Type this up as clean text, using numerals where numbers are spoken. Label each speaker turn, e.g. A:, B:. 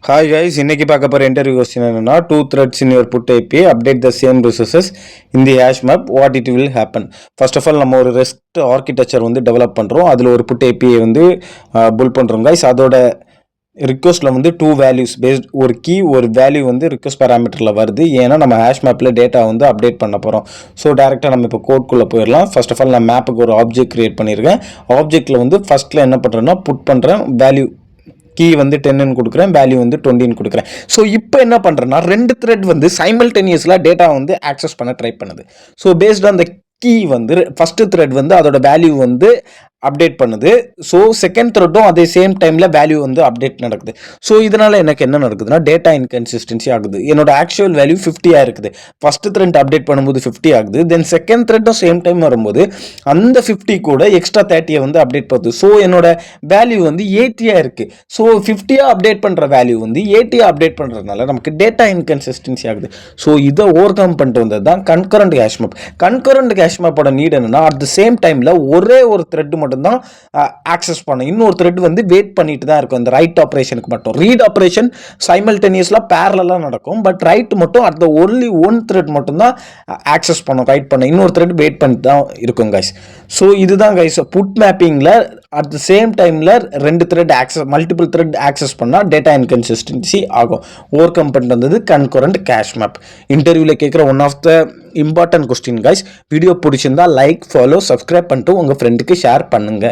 A: Hi guys, இன்னைக்கு பார்க்க போற interview question என்னன்னா two threads in your put API update the same resources in the hash map what it will happen. First of all நம்ம ஒரு REST architecture வந்து develop பண்றோம். அதுல ஒரு put API வந்து build பண்றோம் guys. அதோட ரிக்வெஸ்ட்ல வந்து டூ வேல்யூஸ் பேஸ்ட் ஒரு கீ ஒரு வேல்யூ வந்து ரிக்வெஸ்ட் பேராமீட்டர்ல வருது. ஏன்னா நம்ம ஹேஷ் மேப்ல டேட்டா வந்து அப்டேட் பண்ண போறோம். ஸோ டேரெக்டாக நம்ம இப்போ கோட்குள்ள போயிடலாம். ஃபர்ஸ்ட் ஆஃப் ஆல் நான் மேப்புக்கு ஒரு ஆப்ஜெக்ட் கிரியேட் பண்ணியிருக்கேன். ஆப்ஜெக்ட்ல வந்து ஃபர்ஸ்ட்ல என்ன பண்றேன்னா புட் பண்றேன் வேல்யூ கீ வந்து 10ன்னு கொடுக்குறேன், வேல்யூ வந்து 20ன்னு கொடுக்குறேன். ஸோ இப்போ என்ன பண்ணுறேன்னா ரெண்டு த்ரெட் வந்து சைமல்டேனியஸில் டேட்டா வந்து ஆக்சஸ் பண்ண ட்ரை பண்ணுது. So based on the key வந்து ஃபர்ஸ்ட் த்ரெட் வந்து அதோட வேல்யூ வந்து அப்டேட் பண்ணுது. ஸோ செகண்ட் த்ரெட்டும் அதே சேம் டைமில் வேல்யூ வந்து அப்டேட் நடக்குது. ஸோ இதனால் எனக்கு என்ன நடக்குதுன்னா டேட்டா இன்கன்சிஸ்டன்சி ஆகுது. என்னோட ஆக்சுவல் வேல்யூ 50 இருக்குது. ஃபர்ஸ்ட் த்ரெட் அப்டேட் பண்ணும்போது 50 ஆகுது. தென் செகண்ட் த்ரெட்டும் சேம் டைம் வரும்போது அந்த 50 கூட எக்ஸ்ட்ரா 30 வந்து அப்டேட் பண்ணுது. ஸோ என்னோட வேல்யூ வந்து 80 இருக்குது. ஸோ 50 அப்டேட் பண்ணுற வேல்யூ வந்து 80 அப்டேட் பண்ணுறதுனால நமக்கு டேட்டா இன்கன்சிஸ்டன்சி ஆகுது. ஸோ இதை ஓவர் கம் பண்ணிட்டு வந்தது தான் concurrent hash map. Concurrent hash மேப்போட நீட் என்னன்னா அட் த சேம் டைமில் ஒரே ஒரு த்ரெட் மட்டும் தான் ஆக்சஸ் பண்ணும். இன்னொரு த்ரெட் வந்து வெயிட் பண்ணிட்டு தான் இருக்கும். இந்த ரைட் ஆபரேஷனுக்கு மட்டும் ரீட் ஆபரேஷன் சைமல்டேனியஸ்ல பேரலா நடக்கும். பட் ரைட் மட்டும் at the only one thread மட்டும் தான் ஆக்சஸ் பண்ணும். ரைட் பண்ண இன்னொரு த்ரெட் வெயிட் பண்ணிட்டு தான் இருக்கும் கைஸ். ஸோ இதுதான் கைஸ் புட் மேப்பிங்ல அட் த சேம் டைம்ல ரெண்டு thread access multiple thread access பண்ணா டேட்டா இன்கன்சிஸ்டன்சி ஆகும். ஓவர் கம் பண்ணிட்டு வந்தது கன்கரண்ட் கேஷ் மேப். இன்டர்வியூல கேட்குற one of the important question guys. Video பிடிச்சிருந்தா லைக், ஃபாலோ, சப்ஸ்கிரைப் பண்ணிட்டு உங்க ஃப்ரெண்டுக்கு ஷேர் பண்ணுங்க.